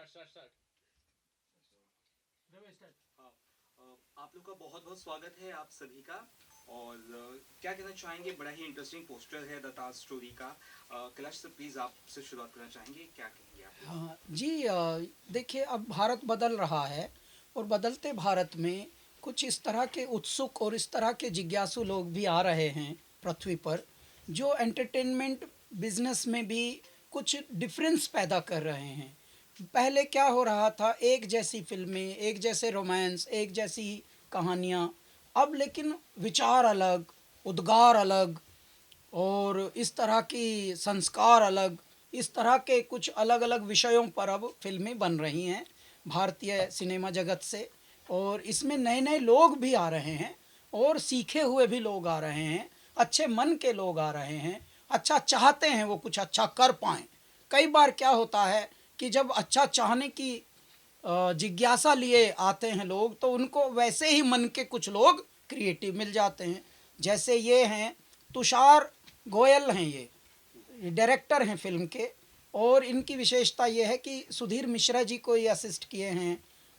Start हाँ, आप लोग का बहुत बहुत स्वागत है आप सभी का। और क्या कहना चाहेंगे, बड़ा ही इंटरेस्टिंग पोस्टर है द ताज स्टोरी का। कैलाश सर प्लीज़ आपसे शुरुआत करना चाहेंगे, क्या कहेंगे आप? हाँ जी, देखिए अब भारत बदल रहा है और बदलते भारत में कुछ इस तरह के उत्सुक और इस तरह के जिज्ञासु लोग भी आ रहे हैं पृथ्वी पर, जो एंटरटेनमेंट बिजनेस में भी कुछ डिफरेंस पैदा कर रहे हैं। पहले क्या हो रहा था, एक जैसी फिल्में, एक जैसे रोमांस, एक जैसी कहानियाँ। अब लेकिन विचार अलग, उद्गार अलग और इस तरह की संस्कार अलग, इस तरह के कुछ अलग अलग विषयों पर अब फिल्में बन रही हैं भारतीय सिनेमा जगत से। और इसमें नए नए लोग भी आ रहे हैं और सीखे हुए भी लोग आ रहे हैं, अच्छे मन के लोग आ रहे हैं, अच्छा चाहते हैं वो कुछ अच्छा कर पाएँ। कई बार क्या होता है कि जब अच्छा चाहने की जिज्ञासा लिए आते हैं लोग, तो उनको वैसे ही मन के कुछ लोग क्रिएटिव मिल जाते हैं। जैसे ये हैं तुषार गोयल हैं, ये डायरेक्टर हैं फिल्म के। और इनकी विशेषता ये है कि सुधीर मिश्रा जी को ये असिस्ट किए हैं।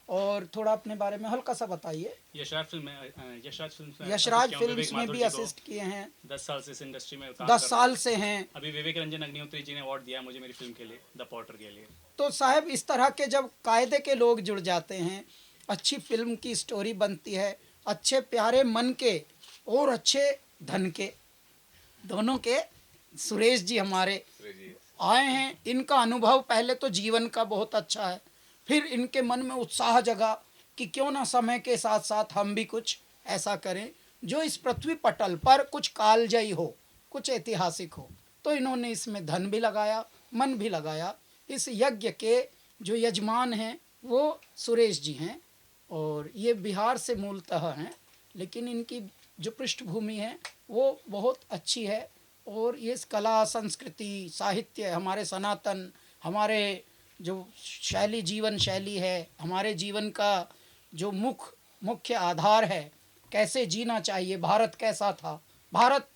और थोड़ा अपने बारे में हल्का सा बताइए। यशराज फिल्म में यशराज assist किया हूँ फिल्म्स विवेक में माथुर भी जी को। असिस्ट किए हैं। 10 साल से इस इंडस्ट्री में काम 10 कर रहा साल हूँ। से हैं। अभी विवेक रंजन अग्निहोत्री जी ने अवार्ड दिया मुझे मेरी फिल्म के लिए, द पॉटर के लिए। तो साहब इस तरह के जब कायदे के लोग जुड़ जाते हैं, अच्छी फिल्म की स्टोरी बनती है, अच्छे प्यारे मन के और अच्छे धन के, दोनों के। सुरेश जी हमारे आए हैं, इनका अनुभव पहले तो जीवन का बहुत अच्छा है, फिर इनके मन में उत्साह जगा कि क्यों ना समय के साथ साथ हम भी कुछ ऐसा करें जो इस पृथ्वी पटल पर कुछ कालजयी हो, कुछ ऐतिहासिक हो। तो इन्होंने इसमें धन भी लगाया, मन भी लगाया। इस यज्ञ के जो यजमान हैं वो सुरेश जी हैं और ये बिहार से मूलतः हैं, लेकिन इनकी जो पृष्ठभूमि है वो बहुत अच्छी है। और ये कला, संस्कृति, साहित्य, हमारे सनातन, हमारे जो शैली, जीवन शैली है, हमारे जीवन का जो मुख्य आधार है, कैसे जीना चाहिए, भारत कैसा था। भारत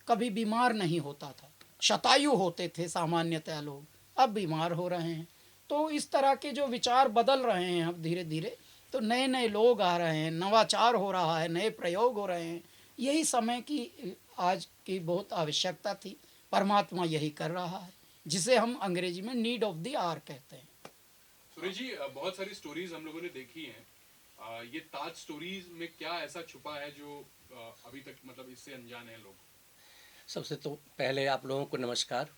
कभी बीमार नहीं होता था, शतायु होते थे सामान्यतः लोग, अब बीमार हो रहे हैं। तो इस तरह के जो विचार बदल रहे हैं अब धीरे धीरे, तो नए नए लोग आ रहे हैं, नवाचार हो रहा है, नए प्रयोग हो रहे हैं। यही समय की आज की बहुत आवश्यकता थी। परमात्मा यही कर रहा है, जिसे हम अंग्रेजी में नीड ऑफ द आवर कहते हैं। सुरेश जी, बहुत सारी स्टोरीज हम लोगों ने देखी हैं। ये ताज स्टोरीज में क्या ऐसा छुपा है जो अभी तक मतलब इससे अनजान है लोग? सबसे तो पहले आप लोगों को नमस्कार।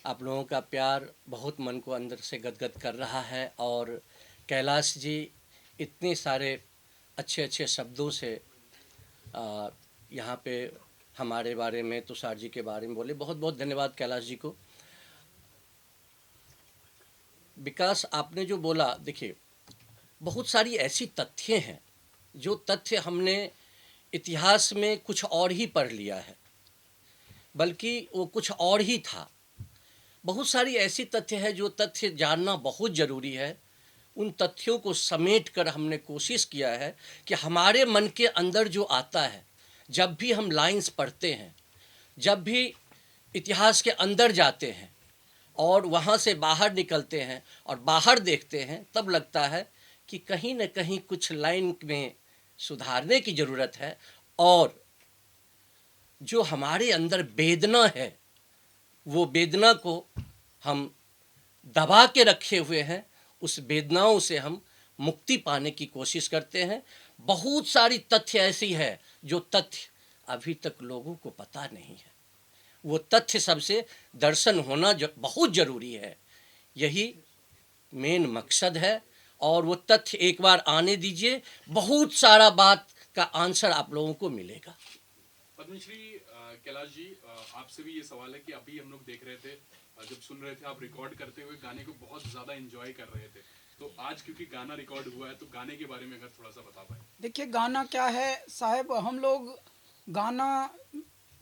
आप लोगों का प्यार बहुत मन को अंदर से गदगद कर रहा है। और कैलाश जी इतने सारे अच्छे अच्छे शब्दों से यहाँ पे हमारे बारे में, तुषार जी के बारे में बोले, बहुत बहुत धन्यवाद कैलाश जी को। विकास, आपने जो बोला, देखिए बहुत सारी ऐसी तथ्य हैं जो तथ्य हमने इतिहास में कुछ और ही पढ़ लिया है, बल्कि वो कुछ और ही था। बहुत सारी ऐसी तथ्य है जो तथ्य जानना बहुत ज़रूरी है। उन तथ्यों को समेट कर हमने कोशिश किया है कि हमारे मन के अंदर जो आता है, जब भी हम लाइंस पढ़ते हैं, जब भी इतिहास के अंदर जाते हैं और वहाँ से बाहर निकलते हैं और बाहर देखते हैं, तब लगता है कि कहीं न कहीं कुछ लाइन में सुधारने की ज़रूरत है। और जो हमारे अंदर वेदना है, वो वेदना को हम दबा के रखे हुए हैं, उस वेदनाओं से हम मुक्ति पाने की कोशिश करते हैं। बहुत सारी तथ्य ऐसी है जो तथ्य अभी तक लोगों को पता नहीं है। वो तथ्य सबसे दर्शन होना बहुत ज़रूरी है। यही मेन मकसद है। और वो तथ्य एक बार आने दीजिए, बहुत सारा बात का आंसर आप लोगों को मिलेगा। पद्मश्री कैलाश जी, आपसे भी ये सवाल है कि अभी हम लोग देख रहे थे, जब सुन रहे थे आप रिकॉर्ड करते हुए गाने को बहुत ज़्यादा एंजॉय कर रहे थे, तो आज क्योंकि गाना रिकॉर्ड हुआ है तो गाने के बारे में अगर थोड़ा सा बता पाए। देखिए गाना क्या है साहब, हम लोग गाना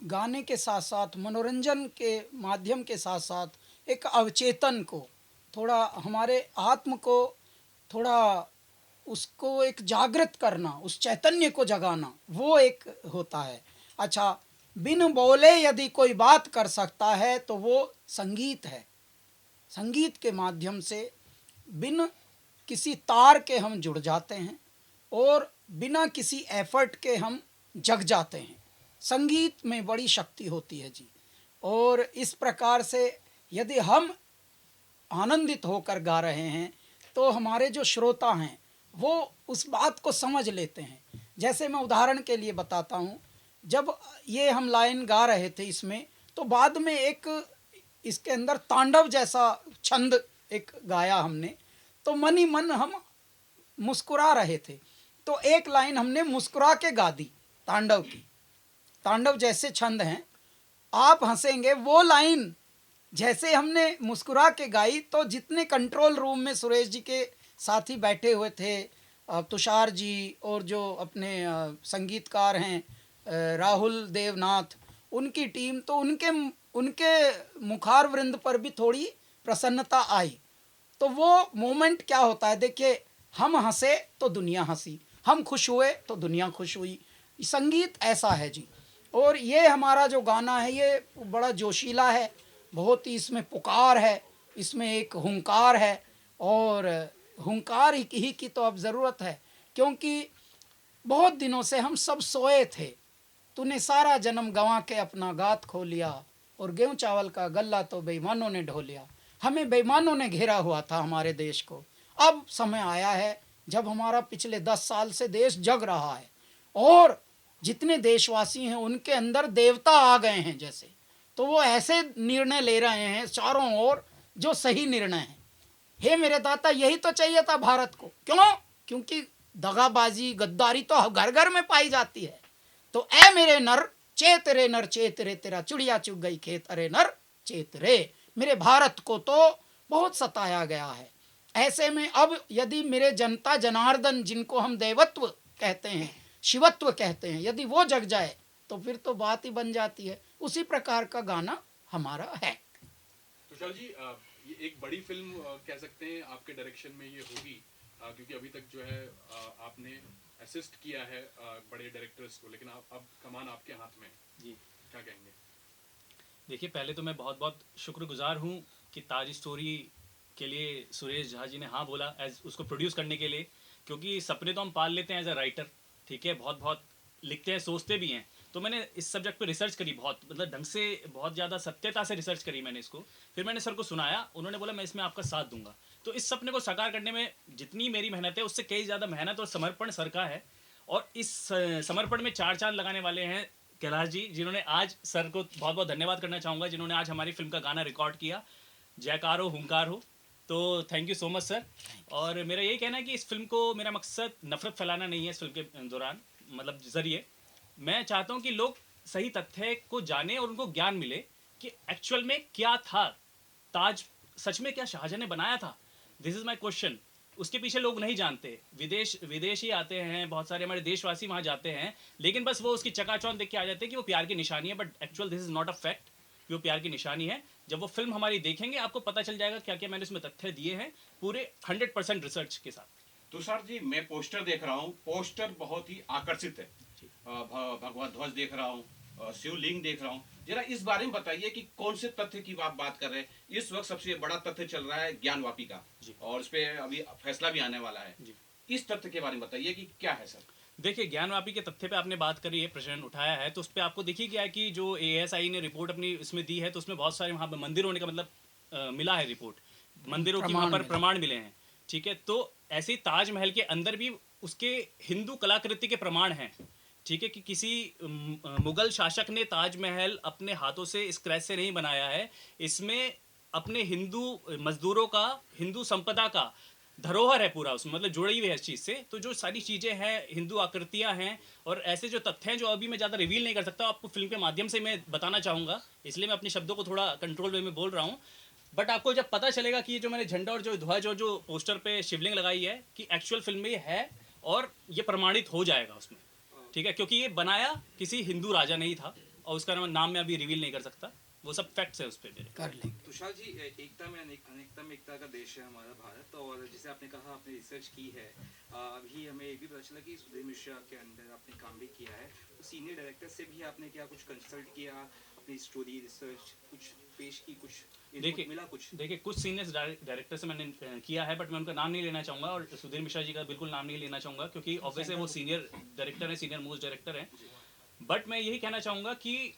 गाने के साथ साथ, मनोरंजन के माध्यम के साथ साथ एक अवचेतन को, थोड़ा हमारे आत्म को, थोड़ा उसको एक जागृत करना, उस चैतन्य को जगाना, वो एक होता है। अच्छा, बिन बोले यदि कोई बात कर सकता है तो वो संगीत है। संगीत के माध्यम से बिन किसी तार के हम जुड़ जाते हैं और बिना किसी एफर्ट के हम जग जाते हैं। संगीत में बड़ी शक्ति होती है जी। और इस प्रकार से यदि हम आनंदित होकर गा रहे हैं तो हमारे जो श्रोता हैं वो उस बात को समझ लेते हैं। जैसे मैं उदाहरण के लिए बताता हूँ, जब ये हम लाइन गा रहे थे इसमें, तो बाद में एक इसके अंदर तांडव जैसा छंद एक गाया हमने, तो मन ही मन हम मुस्कुरा रहे थे। तो एक लाइन हमने मुस्कुरा के गा दी तांडव की। तांडव जैसे छंद हैं, आप हंसेंगे, वो लाइन जैसे हमने मुस्कुरा के गाई तो जितने कंट्रोल रूम में सुरेश जी के साथी बैठे हुए थे, तुषार जी और जो अपने संगीतकार हैं राहुल देवनाथ, उनकी टीम, तो उनके मुखार वृंद पर भी थोड़ी प्रसन्नता आई। तो वो मोमेंट क्या होता है, देखिए, हम हंसे तो दुनिया हंसी, हम खुश हुए तो दुनिया खुश हुई। संगीत ऐसा है जी। और ये हमारा जो गाना है ये बड़ा जोशीला है, बहुत ही इसमें पुकार है, इसमें एक हुंकार है, और हुंकार ही की तो अब ज़रूरत है, क्योंकि बहुत दिनों से हम सब सोए थे। तूने सारा जन्म गंवा के अपना गात खो लिया, और गेहूँ चावल का गल्ला तो बेईमानों ने ढो लिया। हमें बेईमानों ने घेरा हुआ था हमारे देश को। अब समय आया है जब हमारा पिछले 10 साल से देश जग रहा है, और जितने देशवासी हैं उनके अंदर देवता आ गए हैं जैसे, तो वो ऐसे निर्णय ले रहे हैं चारों ओर जो सही निर्णय हैं। हे मेरे दाता, यही तो चाहिए था भारत को। क्यों? क्योंकि दगाबाजी, गद्दारी तो घर घर में पाई जाती है। तो ऐ मेरे नर चेत रे, नर चेत रे, तेरा चिड़िया चुग गई खेत, अरे नर चेत रे। मेरे भारत को तो बहुत सताया गया है। ऐसे में अब यदि मेरे जनता जनार्दन, जिनको हम देवत्व कहते हैं, शिवत्व कहते हैं, यदि वो जग जाए तो फिर तो बात ही बन जाती है। उसी प्रकार का गाना हमारा है। तुषार जी, ये एक बड़ी फिल्म कह सकते हैं आपके डायरेक्शन में ये होगी, क्योंकि अभी तक जो है आपने असिस्ट किया है बड़े डायरेक्टर्स को, लेकिन अब कमान आपके हाथ में है। जी, क्या कहेंगे? देखिए, पहले तो मैं बहुत बहुत शुक्रगुजार हूँ कि ताज स्टोरी के लिए सुरेश झा जी ने हाँ बोला एज उसको प्रोड्यूस करने के लिए, क्योंकि सपने तो हम पाल लेते हैं एज अ राइटर, ठीक है, बहुत बहुत लिखते हैं, सोचते भी हैं। तो मैंने इस सब्जेक्ट पे रिसर्च करी, बहुत मतलब ढंग से, बहुत ज़्यादा सत्यता से रिसर्च करी मैंने इसको। फिर मैंने सर को सुनाया, उन्होंने बोला मैं इसमें आपका साथ दूंगा। तो इस सपने को साकार करने में जितनी मेरी मेहनत है उससे कई ज़्यादा मेहनत और समर्पण सर का है। और इस समर्पण में 4 चांद लगाने वाले हैं कैलाश जी, जिन्होंने आज, सर को बहुत बहुत धन्यवाद करना चाहूँगा, जिन्होंने आज हमारी फिल्म का गाना रिकॉर्ड किया। जयकार हो, हुंकार हो। तो thank you so much sir. और मेरा यही कहना है कि इस फिल्म को, मेरा मकसद नफरत फैलाना नहीं है इस फिल्म के दौरान, मतलब ज़रिए मैं चाहता हूँ कि लोग सही तथ्य को जाने और उनको ज्ञान मिले कि एक्चुअल में क्या था ताज, सच में क्या शाहजहां ने बनाया था। This is my question. उसके पीछे लोग नहीं जानते, विदेशी आते हैं, बहुत सारे हमारे देशवासी वहाँ जाते हैं, लेकिन बस वो उसकी चकाचौंध देख के आ जाते हैं कि वो प्यार की निशानी है, but actual this is not a fact कि वो प्यार की निशानी है। जब वो फिल्म हमारी देखेंगे आपको पता चल जाएगा क्या क्या मैंने उसमें तथ्य दिए हैं, पूरे 100% रिसर्च के साथ। तुषार जी, मैं पोस्टर देख रहा हूँ, पोस्टर बहुत ही आकर्षित है। भगवा ध्वज देख रहा हूँ, शिवलिंग देख रहा हूँ। जरा इस बारे में बताइए कि कौन से तथ्य की आप बात कर रहे हैं। इस वक्त सबसे बड़ा तथ्य चल रहा है ज्ञानवापी का, और उस पर अभी फैसला भी आने वाला है। इस तथ्य के बारे में बताइए कि क्या है सर। देखिए, ज्ञानवापी के तथ्य पे आपने बात करी है, प्रश्न उठाया है, तो उस पर आपको देखिए क्या है कि जो ASI ने रिपोर्ट अपनी इसमें दी है, तो उसमें बहुत सारे वहाँ पर मंदिर होने का मतलब मिला है रिपोर्ट, मंदिरों की वहाँ पर प्रमाण मिले हैं, ठीक है। तो ऐसे ही ताजमहल के अंदर भी उसके हिंदू कलाकृति के प्रमाण हैं, ठीक है, कि किसी मुगल शासक ने ताजमहल अपने हाथों से स्क्रैच से नहीं बनाया है। इसमें अपने हिंदू मजदूरों का, हिंदू संपदा का धरोहर है पूरा, उसमें मतलब जुड़ी हुई है इस चीज़ से। तो जो सारी चीज़ें हैं, हिंदू आकृतियाँ हैं, और ऐसे जो तथ्य हैं जो अभी मैं ज़्यादा रिवील नहीं कर सकता, आपको फिल्म के माध्यम से मैं बताना चाहूँगा, इसलिए मैं अपने शब्दों को थोड़ा कंट्रोल वे में बोल रहा हूँ। बट आपको जब पता चलेगा कि ये जो मैंने झंडा और जो ध्वज और जो पोस्टर पे शिवलिंग लगाई है कि एक्चुअल फिल्म में ये है, और ये प्रमाणित हो जाएगा उसमें, ठीक है, क्योंकि ये बनाया किसी हिंदू राजा नहीं था, और उसका नाम मैं अभी रिवील नहीं कर सकता, वो सब फैक्ट्स है उस पर मेरे। कर लेंगे। तुषार जी, एकता में अनेकता में एकता का देश है हमारा भारत, और जैसे आपने कहा आपने रिसर्च की है, अभी हमें ये भी पता चला कि सुधीर मिश्रा के अंदर आपने काम भी किया है, तो सीनियर डायरेक्टर से भी आपने क्या कुछ कंसल्ट किया, अपनी स्टोरी रिसर्च कुछ पेश की, कुछ input देखिए मिला कुछ? देखिए कुछ सीनियर डायरेक्टर से मैंने किया है, बट मैं उनका नाम नहीं लेना चाहूँगा, और सुधीर मिश्रा जी का बिल्कुल नाम नहीं लेना चाहूँगा, क्योंकि ऑब्वियसली वो सीनियर डायरेक्टर है, सीनियर मोस्ट डायरेक्टर है। बट मैं यही कहना चाहूँगा कि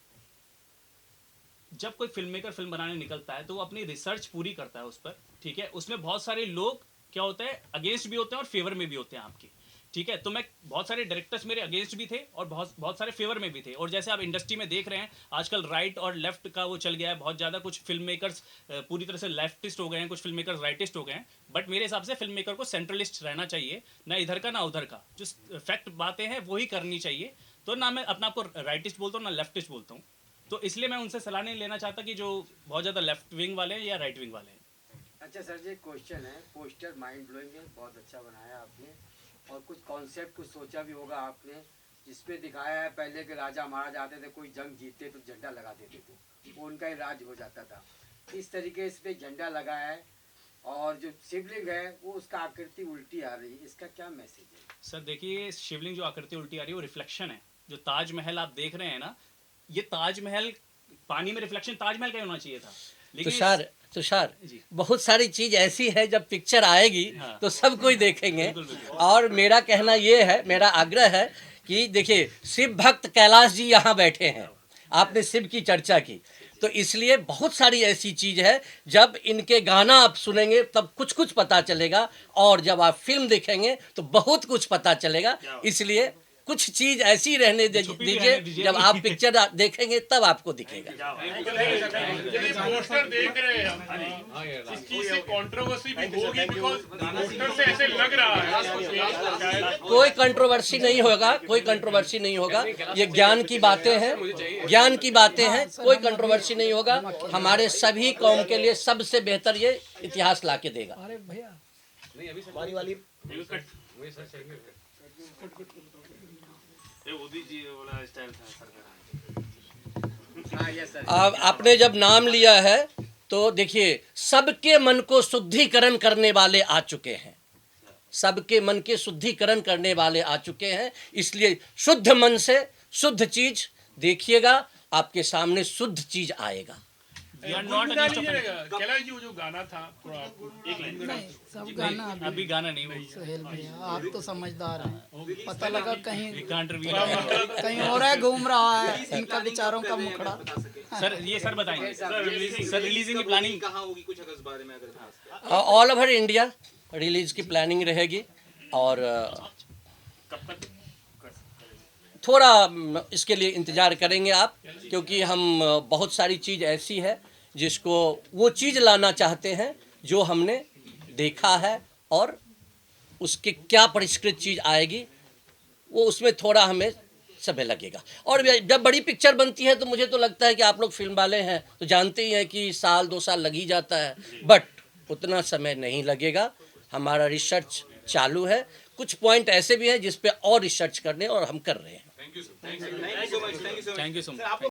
जब कोई फिल्म मेकर फिल्म बनाने निकलता है तो वो अपनी रिसर्च पूरी करता है उस पर, ठीक है। उसमें बहुत सारे लोग क्या होता है, अगेंस्ट भी होते हैं और फेवर में भी होते हैं आपकी, ठीक है। तो मैं बहुत सारे डायरेक्टर्स मेरे अगेंस्ट भी थे और बहुत बहुत सारे फेवर में भी थे। और जैसे आप इंडस्ट्री में देख रहे हैं आजकल राइट और लेफ्ट का वो चल गया है बहुत ज़्यादा। कुछ फिल्म मेकर्स पूरी तरह से लेफ्टिस्ट हो गए हैं, कुछ फिल्म मेकर्स राइटिस्ट हो गए हैं। बट मेरे हिसाब से फिल्म मेकर को सेंट्रलिस्ट रहना चाहिए, ना इधर का ना उधर का। जो फैक्ट बातें हैं वही करनी चाहिए। तो ना मैं अपना आपको राइटिस्ट बोलता हूँ ना लेफ्टिस्ट बोलता हूँ। तो इसलिए मैं उनसे सलाह नहीं लेना चाहता कि जो बहुत ज़्यादा लेफ्ट विंग वाले हैं या राइट विंग वाले हैं। अच्छा सर जी, क्वेश्चन है, पोस्टर माइंड ब्लोइंग है, बहुत अच्छा बनाया आपने, और कुछ कॉन्सेप्ट कुछ सोचा भी होगा आपने, जिसमें दिखाया है पहले के राजा महाराज आते थे, कोई जंग जीतते तो झंडा लगा देते थे, वो उनका ही राज हो जाता था। इस तरीके से झंडा लगा है, और जो शिवलिंग है वो उसका आकृति उल्टी आ रही है, इसका क्या मैसेज है? सर देखिए, शिवलिंग जो आकृति उल्टी आ रही है वो रिफ्लेक्शन है। जो ताजमहल आप देख रहे हैं ना, ये ताजमहल पानी में रिफ्लेक्शन ताजमहल का ही होना चाहिए था। लेकिन तुषार जी। बहुत सारी चीज ऐसी है, जब पिक्चर आएगी हाँ। तो सब कोई देखेंगे। बिल्कुल, बिल्कुल। और मेरा कहना ये है, मेरा आग्रह है कि देखिए, शिव भक्त कैलाश जी यहाँ बैठे हैं, आपने शिव की चर्चा की, तो इसलिए बहुत सारी ऐसी चीज है, जब इनके गाना आप सुनेंगे तब कुछ कुछ पता चलेगा, और जब आप फिल्म देखेंगे तो बहुत कुछ पता चलेगा। इसलिए कुछ चीज ऐसी रहने दीजिए, जब आप पिक्चर देखेंगे तब आपको दिखेगा। पोस्टर देख रहे हैं हम, इस चीज से कंट्रोवर्सी भी होगी, बिकॉज पोस्टर से ऐसे लग रहा है। कोई कंट्रोवर्सी नहीं होगा, कोई कंट्रोवर्सी नहीं होगा। ये ज्ञान की बातें हैं, ज्ञान की बातें हैं, कोई कंट्रोवर्सी नहीं होगा। हमारे सभी कौम के लिए सबसे बेहतर ये इतिहास ला के देगा। अरे भैया हाँ यस सर। अब आपने जब नाम लिया है तो देखिए, सबके मन को शुद्धिकरण करने वाले आ चुके हैं, सबके मन के शुद्धिकरण करने वाले आ चुके हैं। इसलिए शुद्ध मन से शुद्ध चीज देखिएगा, आपके सामने शुद्ध चीज आएगा। We are not against offending। Kailash ji, वो जो गाना था थोड़ा एक लाइन नहीं, सब गाना अभी गाना नहीं भाई। सोहेल भैया आप तो समझदार हैं, पता लगा कहीं We can't reveal। कहीं और है, घूम रहा है इनका विचारों का मुखड़ा। सर ये सर बताएंगे, सर रिलीजिंग की प्लानिंग कहाँ होगी, कुछ अगर इस बारे में अगर ऑल ओवर इंडिया रिलीज की प्लानिंग रहेगी, और थोड़ा इसके लिए इंतज़ार करेंगे आप, क्योंकि हम बहुत सारी चीज़ ऐसी है जिसको वो चीज़ लाना चाहते हैं जो हमने देखा है, और उसके क्या परिष्कृत चीज़ आएगी वो उसमें थोड़ा हमें समय लगेगा। और जब बड़ी पिक्चर बनती है तो मुझे तो लगता है कि आप लोग फिल्म वाले हैं तो जानते ही हैं कि साल 2 साल लग ही जाता है, बट उतना समय नहीं लगेगा। हमारा रिसर्च चालू है, कुछ पॉइंट ऐसे भी हैं जिस पे और रिसर्च करने और हम कर रहे हैं। Thank you so much. Thank you so much.